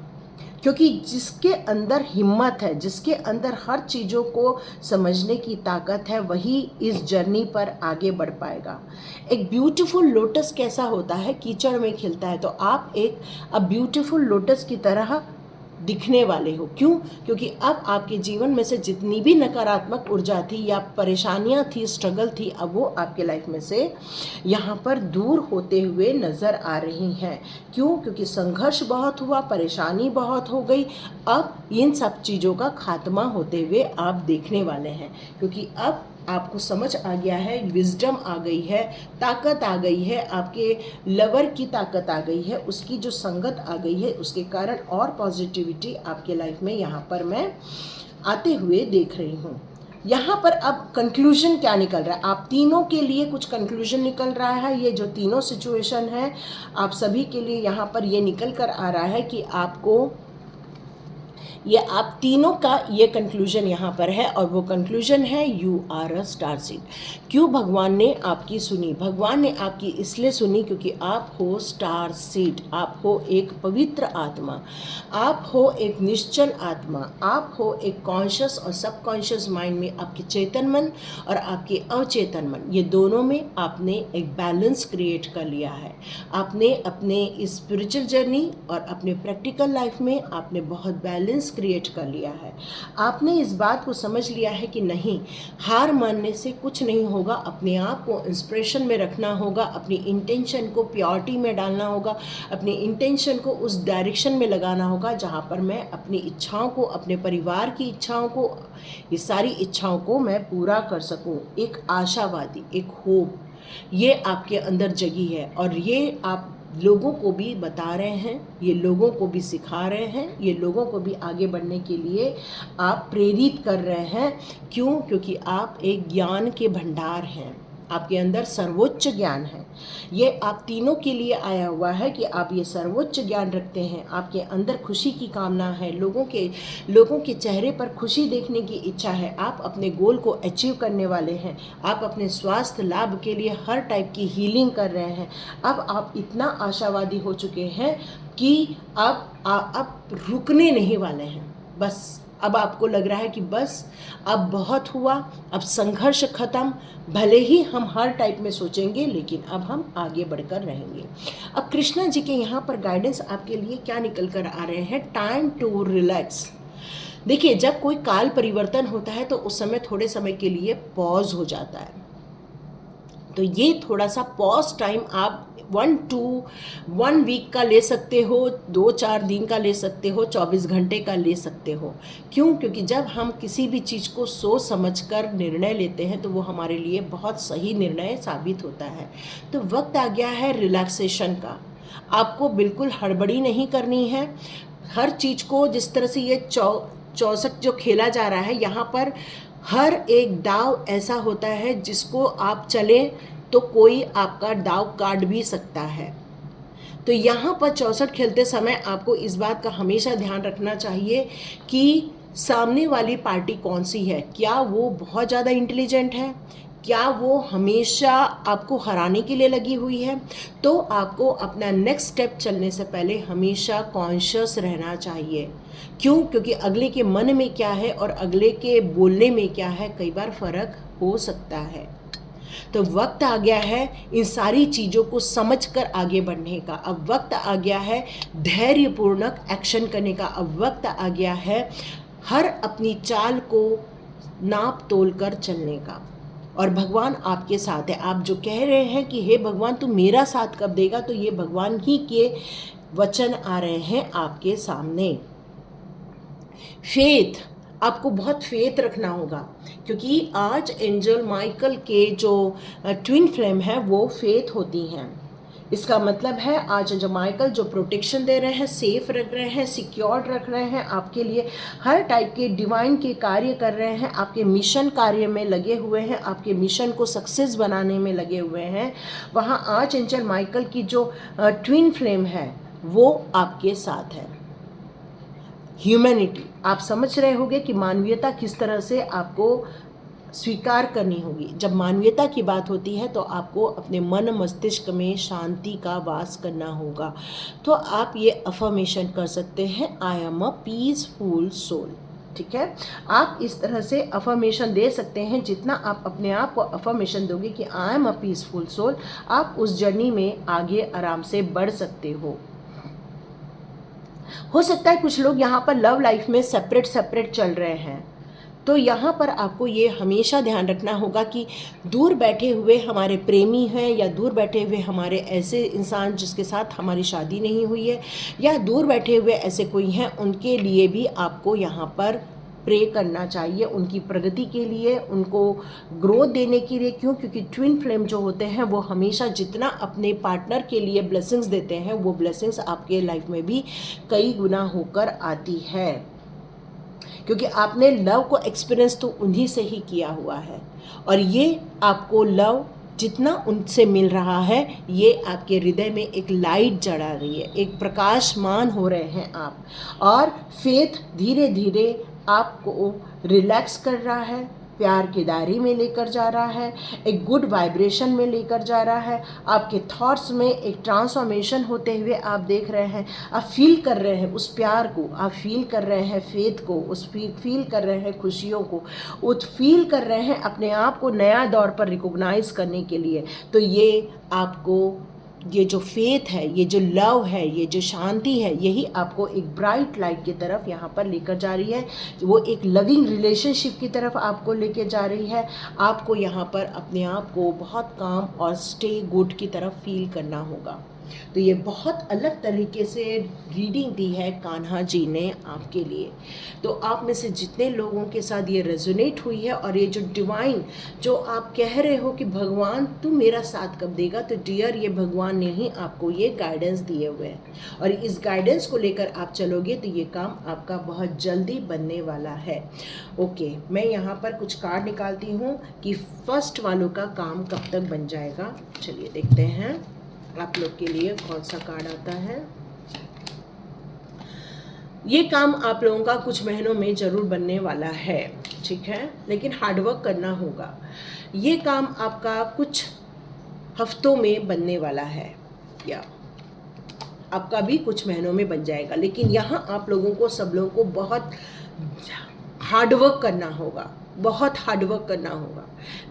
क्योंकि जिसके अंदर हिम्मत है, जिसके अंदर हर चीज़ों को समझने की ताकत है, वही इस जर्नी पर आगे बढ़ पाएगा। एक ब्यूटीफुल लोटस कैसा होता है? कीचड़ में खिलता है। तो आप एक ब्यूटीफुल लोटस की तरह दिखने वाले हो। क्यों? क्योंकि अब आपके जीवन में से जितनी भी नकारात्मक ऊर्जा थी या परेशानियां थी, स्ट्रगल थी, अब वो आपके लाइफ में से यहाँ पर दूर होते हुए नज़र आ रही हैं। क्यों? क्योंकि संघर्ष बहुत हुआ, परेशानी बहुत हो गई। अब इन सब चीज़ों का खात्मा होते हुए आप देखने वाले हैं, क्योंकि अब आपको समझ आ गया है, विजडम आ गई है, ताकत आ गई है, आपके लवर की ताकत आ गई है, उसकी जो संगत आ गई है, उसके कारण और पॉजिटिविटी आपके लाइफ में यहाँ पर मैं आते हुए देख रही हूँ। यहाँ पर अब कंक्लूजन क्या निकल रहा है? आप तीनों के लिए कुछ कंक्लूजन निकल रहा है। ये जो तीनों सिचुएशन है, आप सभी के लिए यहाँ पर ये निकल कर आ रहा है कि आपको ये आप तीनों का ये कंक्लूजन यहाँ पर है, और वो कंक्लूजन है you are a star seed. क्यों भगवान ने आपकी सुनी? भगवान ने आपकी इसलिए सुनी क्योंकि आप हो स्टार सीड, आप हो एक पवित्र आत्मा, आप हो एक निश्चल आत्मा, आप हो एक कॉन्शियस और सबकॉन्शियस माइंड में आपके चेतन मन और आपके अचेतन मन, ये दोनों में आपने एक बैलेंस क्रिएट कर लिया है। आपने अपने स्पिरिचुअल जर्नी और अपने प्रैक्टिकल लाइफ में आपने बहुत बैलेंस क्रिएट कर लिया है। आपने इस बात को समझ लिया है कि नहीं, हार मानने से कुछ नहीं होगा, अपने आप को इंस्पिरेशन में रखना होगा, अपनी इंटेंशन को प्योरिटी में डालना होगा, अपनी इंटेंशन को उस डायरेक्शन में लगाना होगा जहाँ पर मैं अपनी इच्छाओं को, अपने परिवार की इच्छाओं को, ये सारी इच्छाओं को मैं पूरा कर सकूँ। एक आशावादी, एक होप, ये आपके अंदर जगी है, और ये आप लोगों को भी बता रहे हैं, ये लोगों को भी सिखा रहे हैं, ये लोगों को भी आगे बढ़ने के लिए आप प्रेरित कर रहे हैं। क्यों? क्योंकि आप एक ज्ञान के भंडार हैं, आपके अंदर सर्वोच्च ज्ञान है। ये आप तीनों के लिए आया हुआ है कि आप ये सर्वोच्च ज्ञान रखते हैं, आपके अंदर खुशी की कामना है, लोगों के चेहरे पर खुशी देखने की इच्छा है, आप अपने गोल को अचीव करने वाले हैं, आप अपने स्वास्थ्य लाभ के लिए हर टाइप की हीलिंग कर रहे हैं। अब आप इतना आशावादी हो चुके हैं कि अब रुकने नहीं वाले हैं। बस अब आपको लग रहा है कि बस अब बहुत हुआ, अब संघर्ष खत्म। भले ही हम हर टाइप में सोचेंगे लेकिन अब हम आगे बढ़कर रहेंगे। अब कृष्णा जी के यहाँ पर गाइडेंस आपके लिए क्या निकल कर आ रहे हैं, टाइम टू रिलैक्स। देखिए, जब कोई काल परिवर्तन होता है तो उस समय थोड़े समय के लिए पॉज हो जाता है। तो ये थोड़ा सा पॉज टाइम आप 1 वीक का ले सकते हो, 2-4 दिन का ले सकते हो, 24 घंटे का ले सकते हो। क्यों? क्योंकि जब हम किसी भी चीज़ को सोच समझकर निर्णय लेते हैं तो वो हमारे लिए बहुत सही निर्णय साबित होता है। तो वक्त आ गया है रिलैक्सेशन का। आपको बिल्कुल हड़बड़ी नहीं करनी है। हर चीज़ को जिस तरह से ये 64 जो खेला जा रहा है, यहाँ पर हर एक दाव ऐसा होता है जिसको आप चलें तो कोई आपका दाव काट भी सकता है। तो यहाँ पर 64 खेलते समय आपको इस बात का हमेशा ध्यान रखना चाहिए कि सामने वाली पार्टी कौन सी है। क्या वो बहुत ज़्यादा इंटेलिजेंट है? क्या वो हमेशा आपको हराने के लिए लगी हुई है? तो आपको अपना नेक्स्ट स्टेप चलने से पहले हमेशा कॉन्शियस रहना चाहिए। क्यों? क्योंकि अगले के मन में क्या है और अगले के बोलने में क्या है, कई बार फ़र्क हो सकता है। तो वक्त आ गया है इन सारी चीज़ों को समझकर आगे बढ़ने का। अब वक्त आ गया है धैर्यपूर्वक एक्शन करने का। अब वक्त आ गया है हर अपनी चाल को नाप तोल कर चलने का। और भगवान आपके साथ है। आप जो कह रहे हैं कि हे भगवान तू मेरा साथ कब देगा, तो ये भगवान ही के वचन आ रहे हैं आपके सामने। फेथ, आपको बहुत फेथ रखना होगा क्योंकि आज एंजल माइकल के जो ट्विन फ्लेम है वो फेथ होती हैं। इसका मतलब है आज जो माइकल जो प्रोटेक्शन दे रहे हैं, सेफ रख रहे हैं, सिक्योर रख रहे हैं, आपके लिए हर टाइप के डिवाइन के कार्य कर रहे हैं, आपके मिशन कार्य में लगे हुए हैं, आपके मिशन को सक्सेस बनाने में लगे हुए हैं। वहाँ आज एंजल माइकल की जो ट्विन फ्लेम है वो आपके साथ है। ह्यूमैनिटी, आप समझ रहे होंगे कि मानवीयता किस तरह से आपको स्वीकार करनी होगी। जब मानवीयता की बात होती है तो आपको अपने मन मस्तिष्क में शांति का वास करना होगा। तो आप ये अफर्मेशन कर सकते हैं, I am a peaceful soul. ठीक है, आप इस तरह से अफर्मेशन दे सकते हैं। जितना आप अपने आप को अफर्मेशन दोगे कि I am a peaceful soul, आप उस जर्नी में आगे आराम से बढ़ सकते हो सकता है कुछ लोग यहाँ पर लव लाइफ में सेपरेट चल रहे हैं, तो यहाँ पर आपको ये हमेशा ध्यान रखना होगा कि दूर बैठे हुए हमारे प्रेमी हैं या दूर बैठे हुए हमारे ऐसे इंसान जिसके साथ हमारी शादी नहीं हुई है या दूर बैठे हुए ऐसे कोई हैं, उनके लिए भी आपको यहाँ पर प्रे करना चाहिए, उनकी प्रगति के लिए, उनको ग्रोथ देने के लिए। क्यों? क्योंकि ट्विन फ्लेम जो होते हैं वो हमेशा जितना अपने पार्टनर के लिए ब्लेसिंग्स देते हैं वो ब्लेसिंग्स आपके लाइफ में भी कई गुना होकर आती है, क्योंकि आपने लव को एक्सपीरियंस तो उन्हीं से ही किया हुआ है। और ये आपको लव जितना उनसे मिल रहा है, ये आपके हृदय में एक लाइट जला रही है, एक प्रकाशमान हो रहे हैं आप। और फेथ धीरे धीरे आपको रिलैक्स कर रहा है, प्यार की दायरे में लेकर जा रहा है, एक गुड वाइब्रेशन में लेकर जा रहा है। आपके थॉट्स में एक ट्रांसफॉर्मेशन होते हुए आप देख रहे हैं, आप फील कर रहे हैं उस प्यार को, आप फील कर रहे हैं फेथ को, फील कर रहे हैं खुशियों को, फील कर रहे हैं अपने आप को नया दौर पर रिकॉग्नाइज करने के लिए। तो ये आपको ये जो फेथ है, ये जो लव है, ये जो शांति है, यही आपको एक ब्राइट लाइट की तरफ यहाँ पर लेकर जा रही है। वो एक लविंग रिलेशनशिप की तरफ आपको लेकर जा रही है। आपको यहाँ पर अपने आप को बहुत काम और स्टे गुड की तरफ फील करना होगा। तो ये बहुत अलग तरीके से रीडिंग दी है कान्हा जी ने आपके लिए। तो आप में से जितने लोगों के साथ ये रेजोनेट हुई है और ये जो डिवाइन जो आप कह रहे हो कि भगवान तू मेरा साथ कब देगा, तो डियर ये भगवान ने ही आपको ये गाइडेंस दिए हुए हैं और इस गाइडेंस को लेकर आप चलोगे तो ये काम आपका बहुत जल्दी बनने वाला है। ओके, मैं यहाँ पर कुछ कार्ड निकालती हूँ कि फर्स्ट वालों का काम कब तक बन जाएगा। चलिए देखते हैं आप लोग के लिए कौन सा कार्ड आता है। ये काम आप लोगों का कुछ महीनों में ज़रूर बनने वाला है, ठीक है, लेकिन हार्डवर्क करना होगा। ये काम आपका कुछ हफ्तों में बनने वाला है या आपका भी कुछ महीनों में बन जाएगा, लेकिन यहाँ आप लोगों को सब लोगों को बहुत हार्डवर्क करना होगा, बहुत हार्डवर्क करना होगा।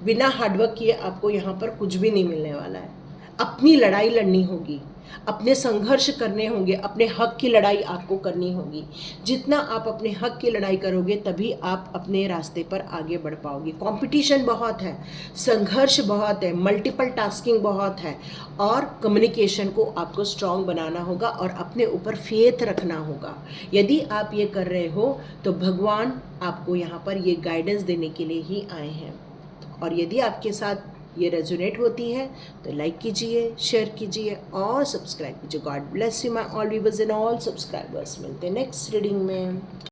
बिना हार्डवर्क किए आपको यहाँ पर कुछ भी नहीं मिलने वाला है। अपनी लड़ाई लड़नी होगी, अपने संघर्ष करने होंगे, अपने हक की लड़ाई आपको करनी होगी। जितना आप अपने हक की लड़ाई करोगे तभी आप अपने रास्ते पर आगे बढ़ पाओगे। कंपटीशन बहुत है, संघर्ष बहुत है, मल्टीपल टास्किंग बहुत है और कम्युनिकेशन को आपको स्ट्रांग बनाना होगा और अपने ऊपर फेथ रखना होगा। यदि आप ये कर रहे हो तो भगवान आपको यहाँ पर ये गाइडेंस देने के लिए ही आए हैं। और यदि आपके साथ ये रेजोनेट होती है तो लाइक कीजिए, शेयर कीजिए और सब्सक्राइब कीजिए। God bless you my all viewers and all subscribers. मिलते हैं नेक्स्ट रीडिंग में।